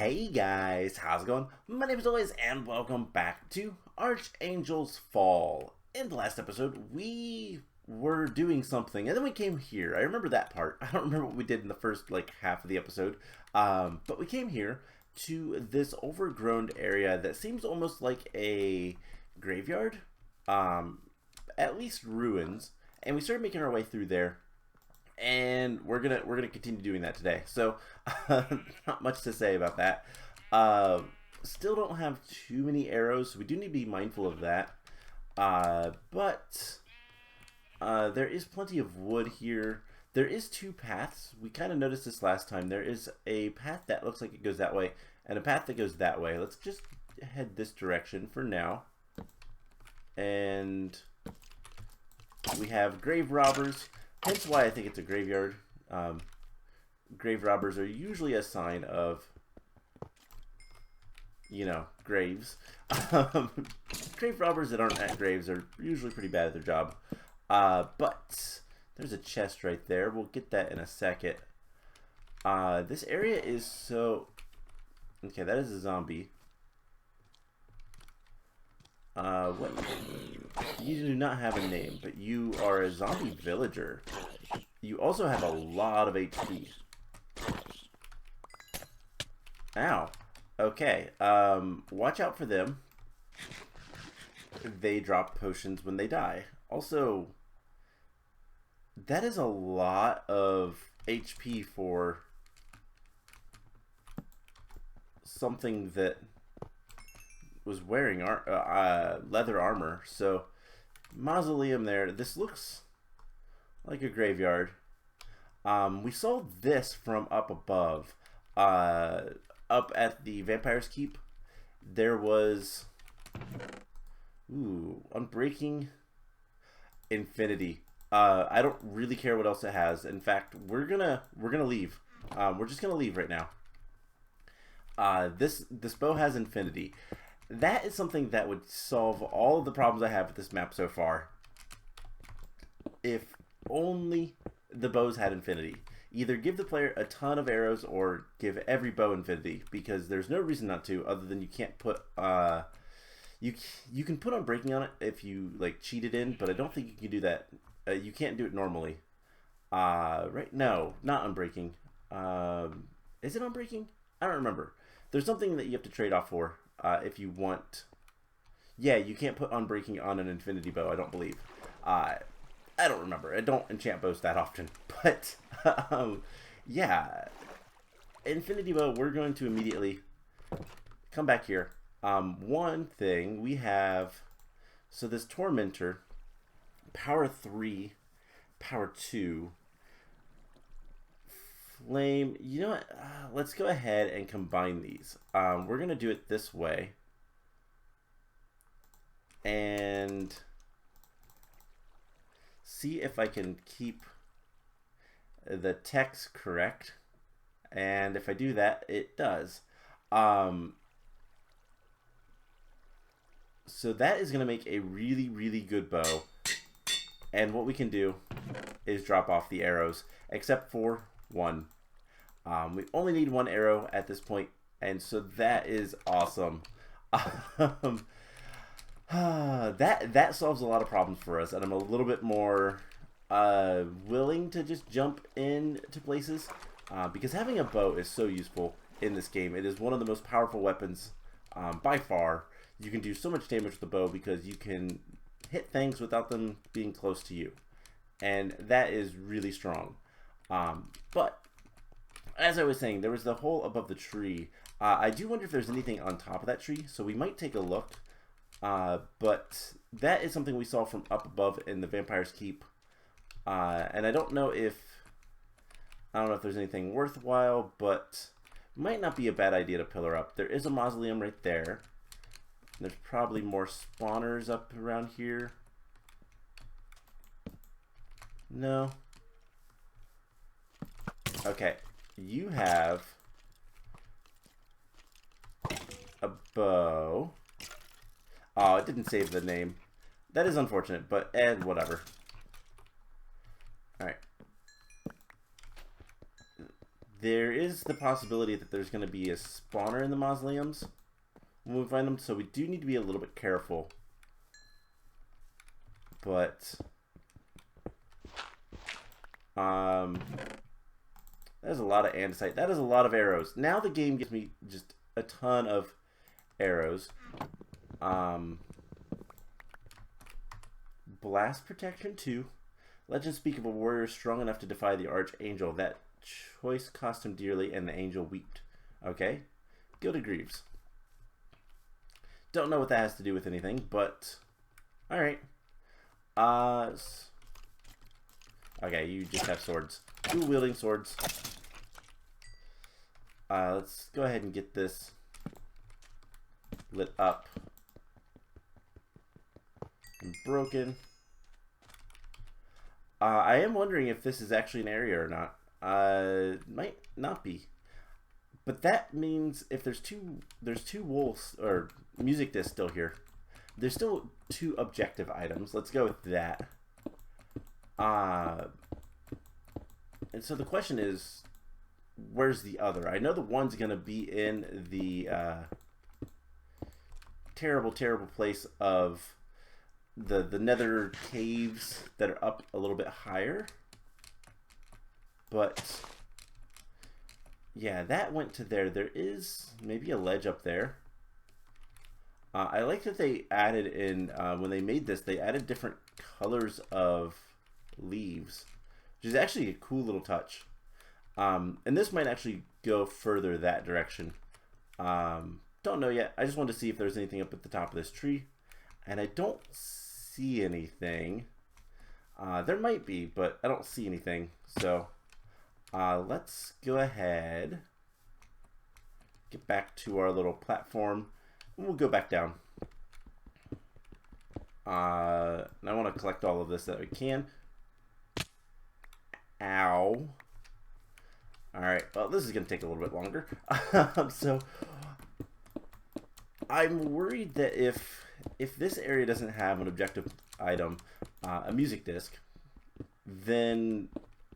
Hey guys, how's it going? My name is always, and welcome back to Archangel's Fall. In the last episode, we were doing something, and then we came here. I remember that part. I don't remember what we did in the first half of the episode, but we came here to this overgrown area that seems almost like a graveyard, at least ruins. And we started making our way through there. And we're gonna continue doing that today. So not much to say about that. Still don't have too many arrows, so we do need to be mindful of that. But there is plenty of wood here. There is two paths. We kind of noticed this last time. There is a path that looks like it goes that way, and a path that goes that way. Let's just head this direction for now. And we have grave robbers. Hence why I think it's a graveyard. Grave robbers are usually a sign of, you know, graves. Grave robbers that aren't at graves are usually pretty bad at their job. But there's a chest right there. We'll get that in a second. This area is so... Okay, that is a zombie. What? You do not have a name, but you are a zombie villager. You also have a lot of HP. Ow. Okay. Watch out for them. They drop potions when they die. Also, that is a lot of HP for something that was wearing leather armor. So mausoleum there. This looks like a graveyard. We saw this from up above. Up at the Vampire's Keep, there was Unbreaking Infinity. I don't really care what else it has. In fact, we're gonna leave. We're just gonna leave right now. This bow has Infinity. That is something that would solve all of the problems I have with this map so far. If only the bows had Infinity. Either give the player a ton of arrows or give every bow Infinity, because there's no reason not to, other than you can't put you can put Unbreaking on it if you cheat it in, but I don't think you can do that. You can't do it normally. Right? No, not Unbreaking. Is it Unbreaking? I don't remember. There's something that you have to trade off for. If you want... Yeah, you can't put Unbreaking on an Infinity bow, I don't believe. I don't remember. I don't enchant bows that often. But, yeah. Infinity bow, we're going to immediately come back here. One thing, we have... So this Tormentor, power 3, power 2... Flame, you know what, let's go ahead and combine these. We're going to do it this way. And see if I can keep the text correct. And if I do that, it does. So that is going to make a really, really good bow. And what we can do is drop off the arrows, except for one. We only need one arrow at this point, and so that is awesome. That solves a lot of problems for us, and I'm a little bit more willing to just jump into places, because having a bow is so useful in this game. It is one of the most powerful weapons by far. You can do so much damage with the bow because you can hit things without them being close to you, and that is really strong. But as I was saying, there was the hole above the tree. I do wonder if there's anything on top of that tree, so we might take a look. But that is something we saw from up above in the Vampire's Keep. And I don't know if there's anything worthwhile, but it might not be a bad idea to pillar up. There is a mausoleum right there. There's probably more spawners up around here. No. Okay. You have a bow. Oh, it didn't save the name. That is unfortunate, but whatever. Alright. There is the possibility that there's going to be a spawner in the mausoleums when we find them, so we do need to be a little bit careful. But that is a lot of andesite. That is a lot of arrows. Now the game gives me just a ton of arrows. Blast protection 2. Legend speak of a warrior strong enough to defy the Archangel. That choice cost him dearly, and the angel wept. Okay. Gilded Greaves. Don't know what that has to do with anything, but alright. Okay, you just have swords. Dual wielding swords. Let's go ahead and get this lit up and broken. I am wondering if this is actually an area or not. It might not be, but that means if there's two wolves or music discs still here, there's still 2 objective items. Let's go with that. And so the question is, where's the other? I know the one's gonna be in the terrible place of the nether caves that are up a little bit higher. But yeah, that went to there. There is maybe a ledge up there. I like that they added in, when they made this, they added different colors of leaves, which is actually a cool little touch. And this might actually go further that direction. Don't know yet. I just wanted to see if there's anything up at the top of this tree. And I don't see anything. There might be, but I don't see anything. So let's go ahead, get back to our little platform, and we'll go back down. And I want to collect all of this that we can. Ow. Alright, well, this is going to take a little bit longer. So I'm worried that if this area doesn't have an objective item, a music disc, then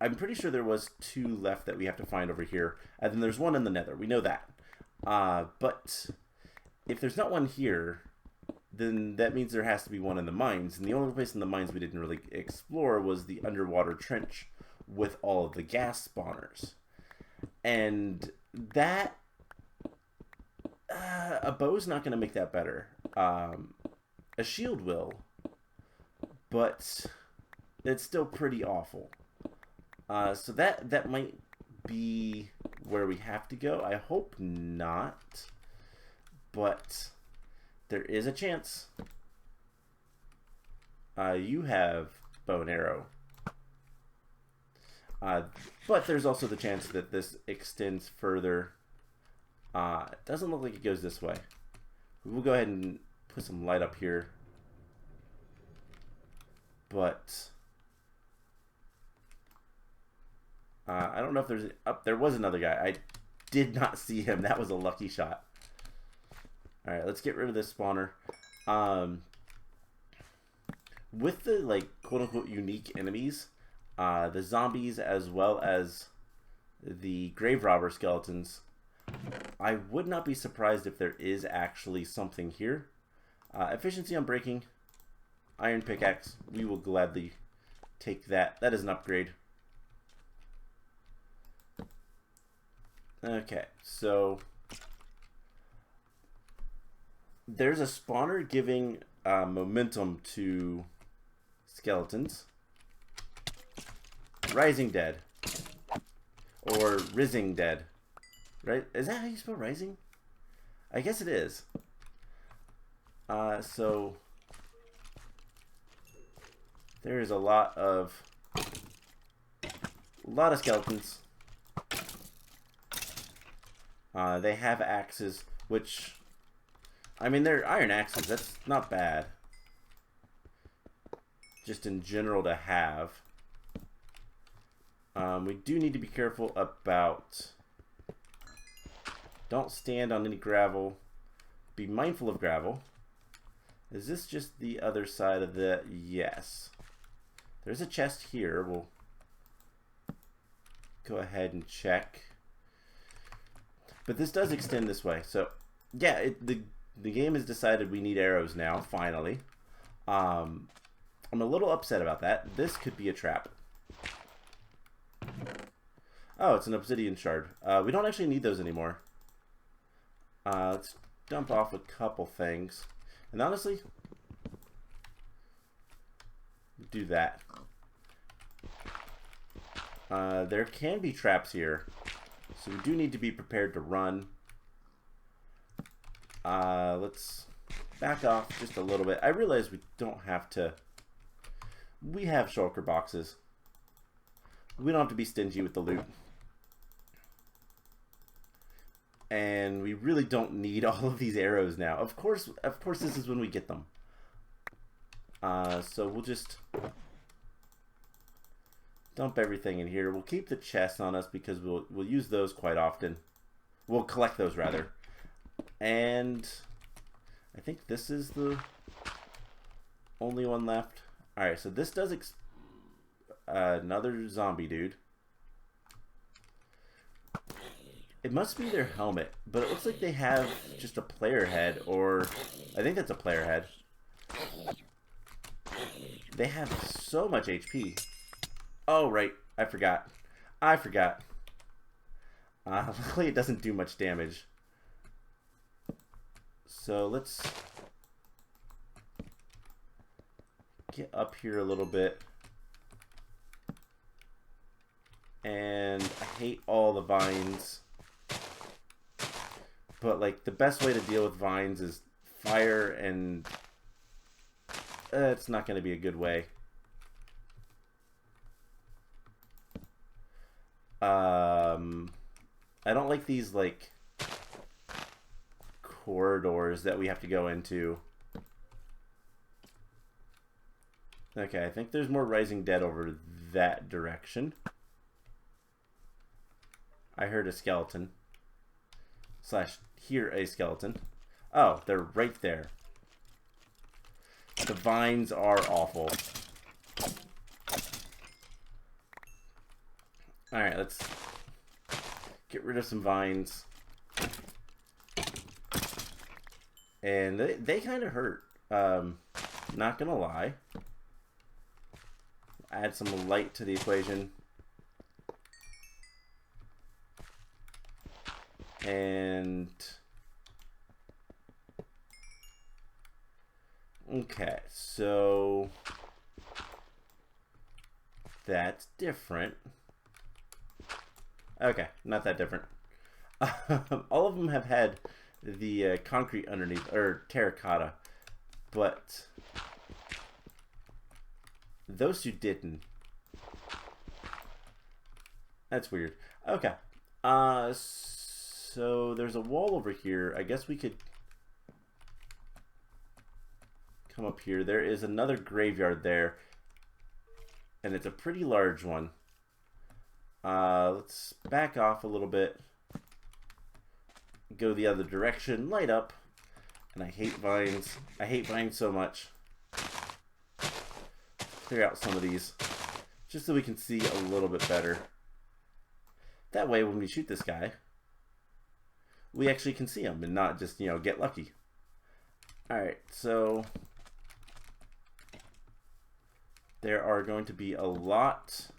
I'm pretty sure there was 2 left that we have to find over here, and then there's 1 in the nether. We know that. But if there's not 1 here, then that means there has to be 1 in the mines, and the only place in the mines we didn't really explore was the underwater trench with all of the gas spawners. And that a bow's not going to make that better. A shield will, but it's still pretty awful. So that might be where we have to go. I hope not, but there is a chance. You have bow and arrow. But there's also the chance that this extends further. It doesn't look like it goes this way. We'll go ahead and put some light up here. But I don't know if there's... there was another guy. I did not see him. That was a lucky shot. Alright, let's get rid of this spawner. With the, like, quote-unquote unique enemies, the zombies as well as the grave robber skeletons, I would not be surprised if there is actually something here. Efficiency on breaking, iron pickaxe, we will gladly take that. That is an upgrade. Okay, so there's a spawner giving momentum to skeletons. Rising Dead. Or Rising Dead. Right? Is that how you spell rising? I guess it is. So there is a lot of skeletons. They have axes, which, I mean, they're iron axes. That's not bad. Just in general to have. We do need to be careful about... Don't stand on any gravel. Be mindful of gravel. Is this just the other side of the... Yes. There's a chest here. We'll go ahead and check. But this does extend this way. So, yeah, the game has decided we need arrows now, finally. I'm a little upset about that. This could be a trap. Oh, it's an obsidian shard. We don't actually need those anymore. Let's dump off a couple things. And honestly, do that. There can be traps here. So we do need to be prepared to run. Let's back off just a little bit. I realize we don't have to. We have shulker boxes. We don't have to be stingy with the loot. And we really don't need all of these arrows now. Of course this is when we get them. So we'll just dump everything in here. We'll keep the chests on us because we'll use those quite often. We'll collect those rather. And I think this is the only one left. Alright, so this does another zombie dude. It must be their helmet, but it looks like they have just a player head, or I think that's a player head. They have so much HP. Oh, right. I forgot. Luckily it doesn't do much damage. So let's get up here a little bit. And I hate all the vines. But like the best way to deal with vines is fire, and it's not going to be a good way. I don't like these like corridors that we have to go into. Okay, I think there's more Rising Dead over that direction. I heard a skeleton. Slash hear a skeleton. Oh, they're right there. The vines are awful. Alright, let's get rid of some vines. And they kind of hurt. Not gonna lie. Add some light to the equation. And okay, so that's different. Okay, not that different. All of them have had the concrete underneath, or terracotta, but those two didn't. That's weird. Okay. So there's a wall over here. I guess we could come up here. There is another graveyard there, and it's a pretty large one. Let's back off a little bit. Go the other direction. Light up. And I hate vines. I hate vines so much. Clear out some of these, just so we can see a little bit better. That way, when we shoot this guy, we actually can see him and not just, you know, get lucky. Alright, so there are going to be a lot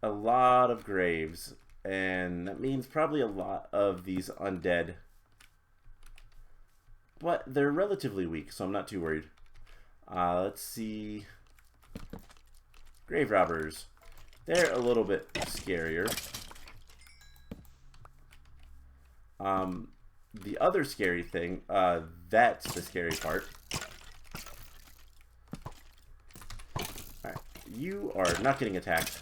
of graves, and that means probably a lot of these undead. But they're relatively weak, so I'm not too worried. Let's see. Grave robbers. They're a little bit scarier. The other scary thing, that's the scary part. Alright, you are not getting attacked.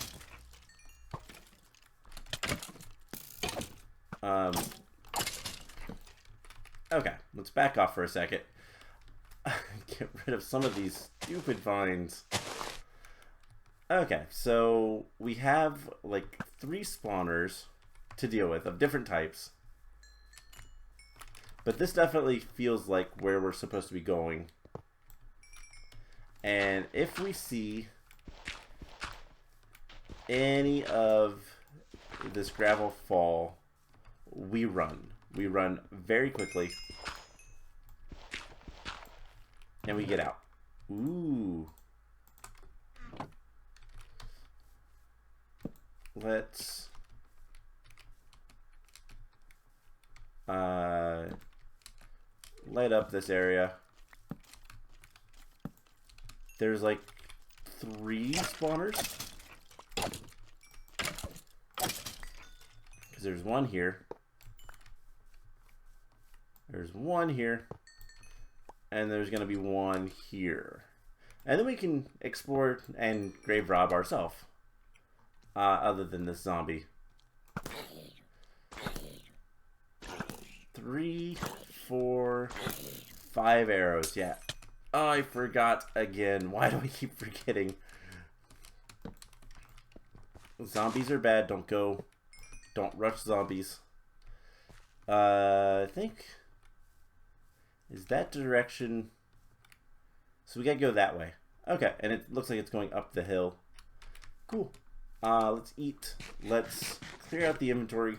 Okay, let's back off for a second. Get rid of some of these stupid vines. Okay, so we have like 3 spawners to deal with of different types. But this definitely feels like where we're supposed to be going. And if we see any of this gravel fall, we run. We run very quickly. And we get out. Ooh. Let's light up this area. There's like 3 spawners. Because there's one here. There's one here. And there's going to be one here. And then we can explore and grave rob ourselves. Other than this zombie. 3, 4, 5 arrows. Yeah. Oh, I forgot again. Why do I keep forgetting? Zombies are bad. Don't go. Don't rush zombies. I think... Is that direction... So we gotta go that way. Okay, and it looks like it's going up the hill. Cool. Let's eat. Let's clear out the inventory.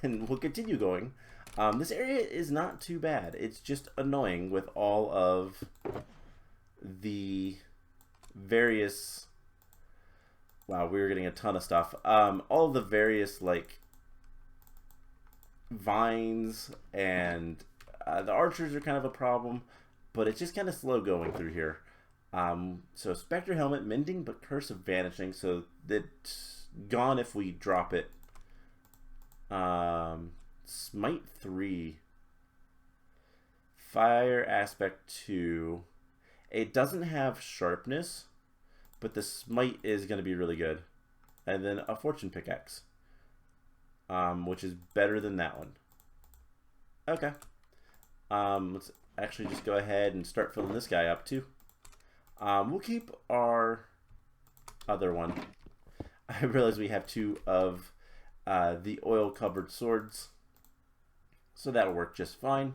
And we'll continue going. This area is not too bad. It's just annoying with all of the various... Wow, we were getting a ton of stuff. All of the various, like, vines and the archers are kind of a problem, but it's just kind of slow going through here. So Spectre Helmet, Mending, but Curse of Vanishing, so it's gone if we drop it. Smite 3. Fire Aspect 2. It doesn't have Sharpness, but the Smite is going to be really good. And then a Fortune Pickaxe, which is better than that one. Okay. Let's actually just go ahead and start filling this guy up too. We'll keep our other one. I realize we have 2 of the oil-covered swords, so that'll work just fine.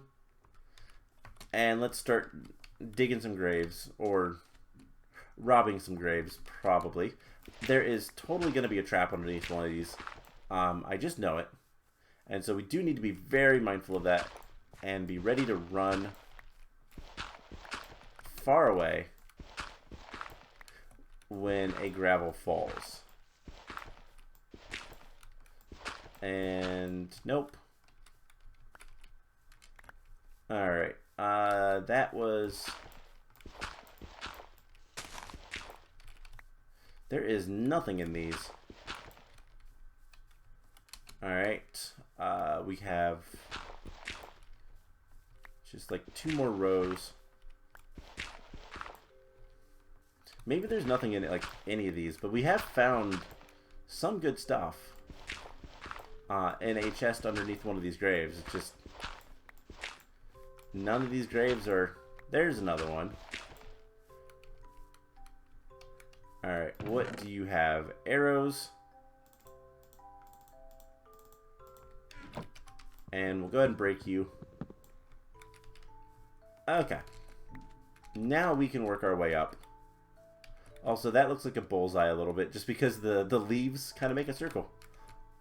And let's start digging some graves, or robbing some graves, probably. There is totally going to be a trap underneath one of these. I just know it. And so we do need to be very mindful of that and be ready to run far away when a gravel falls. And nope. Alright. That was... There is nothing in these. Alright. We have just like 2 more rows. Maybe there's nothing in it, like any of these, but we have found some good stuff in a chest underneath one of these graves. It's just none of these graves are... There's another one. Alright, what do you have? Arrows. And we'll go ahead and break you. Okay. Now we can work our way up. Also, that looks like a bullseye a little bit, just because the leaves kind of make a circle.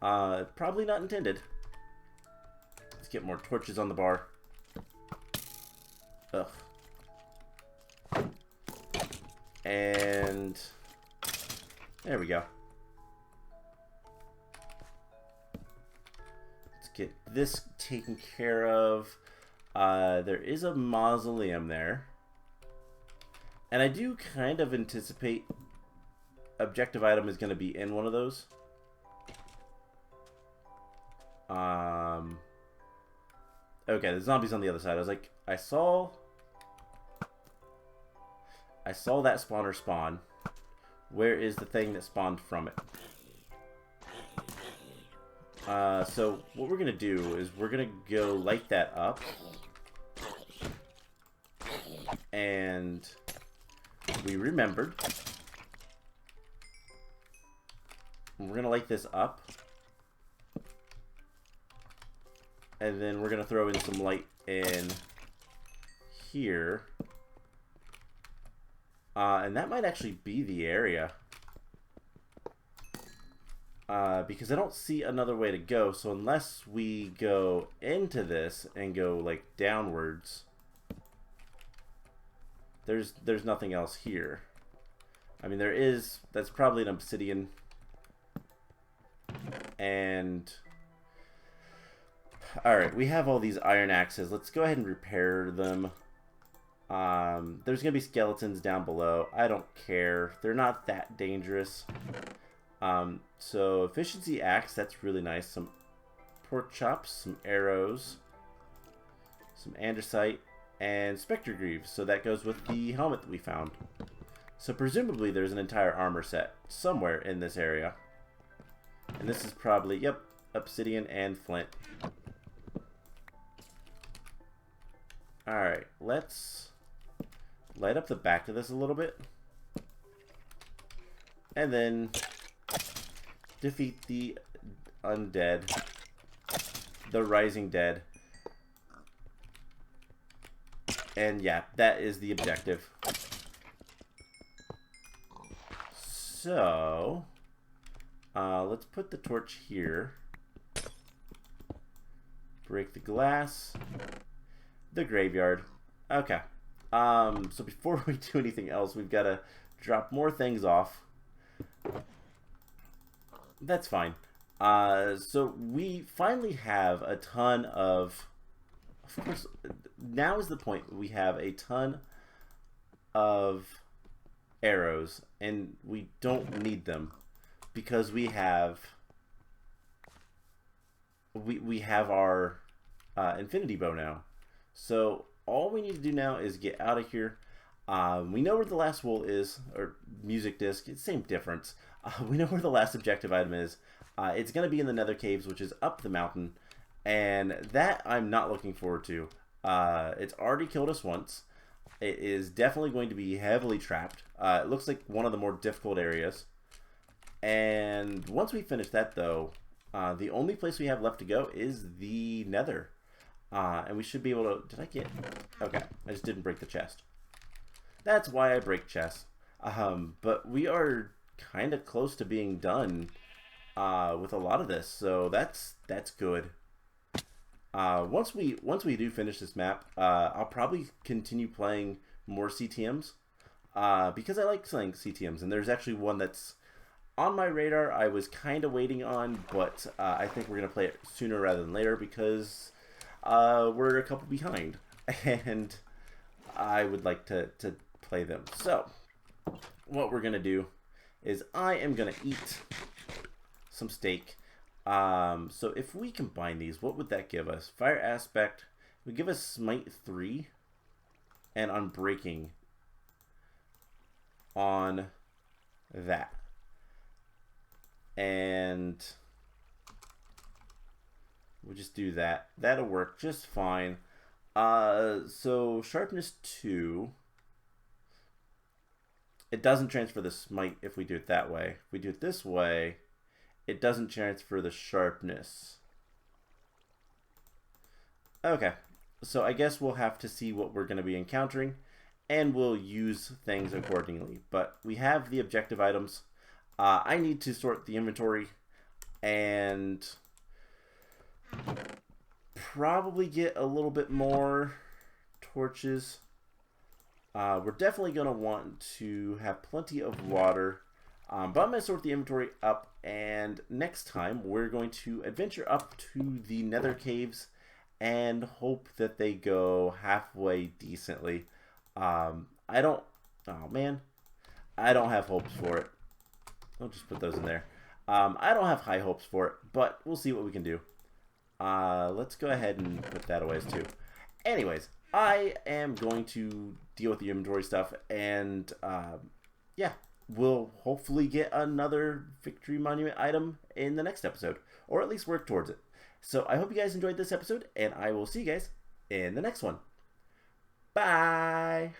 Probably not intended. Let's get more torches on the bar. Ugh. And... there we go. Let's get this taken care of. There is a mausoleum there. And I do kind of anticipate objective item is going to be in one of those. Okay, the zombie's on the other side. I was like, I saw that spawner spawn. Where is the thing that spawned from it? So what we're going to do is we're going to go light that up. And we remembered. We're going to light this up. And then we're going to throw in some light in here. And that might actually be the area. because I don't see another way to go. So unless we go into this and go like downwards, there's nothing else here. I mean, there is. That's probably an obsidian. And all right, we have all these iron axes. Let's go ahead and repair them. There's gonna be skeletons down below. I don't care. They're not that dangerous. So efficiency axe, that's really nice. Some pork chops, some arrows, some andesite, and specter greaves. So that goes with the helmet that we found. So presumably there's an entire armor set somewhere in this area. And this is probably, yep, obsidian and flint. Alright, let's light up the back of this a little bit. And then defeat the undead, the rising dead. And yeah, that is the objective. So, let's put the torch here. Break the glass. The graveyard. Okay. So before we do anything else, we've got to drop more things off. That's fine. So we finally have a ton of course, now is the point. We have a ton of arrows, and we don't need them because we have our infinity bow now. So all we need to do now is get out of here. We know where the last wool is, or music disc. It's the same difference. We know where the last objective item is. It's going to be in the nether caves, which is up the mountain. And that I'm not looking forward to. It's already killed us once. It is definitely going to be heavily trapped. It looks like one of the more difficult areas. And once we finish that, though, the only place we have left to go is the nether. And we should be able to... Did I get... Okay, I just didn't break the chest. That's why I break chests. But we are kind of close to being done with a lot of this. So that's good. Once we do finish this map, I'll probably continue playing more CTMs because I like playing CTMs, and there's actually one that's on my radar. I was kind of waiting on, but I think we're gonna play it sooner rather than later because we're a couple behind, and I would like to play them. So what we're gonna do is I am gonna eat some steak. So if we combine these, what would that give us? Fire aspect would give us smite 3 and unbreaking on that. And we'll just do that. That'll work just fine. So sharpness 2. It doesn't transfer the smite if we do it that way. If we do it this way, it doesn't transfer the sharpness. Okay, so I guess we'll have to see what we're going to be encountering, and we'll use things accordingly. But we have the objective items. I need to sort the inventory and probably get a little bit more torches. We're definitely going to want to have plenty of water. But I'm going to sort the inventory up, and next time we're going to adventure up to the nether caves and hope that they go halfway decently. I don't have hopes for it. I'll just put those in there. I don't have high hopes for it, but we'll see what we can do. Let's go ahead and put that away as too. Anyways, I am going to deal with the inventory stuff, and yeah. We'll hopefully get another Victory Monument item in the next episode, or at least work towards it. So I hope you guys enjoyed this episode, and I will see you guys in the next one. Bye!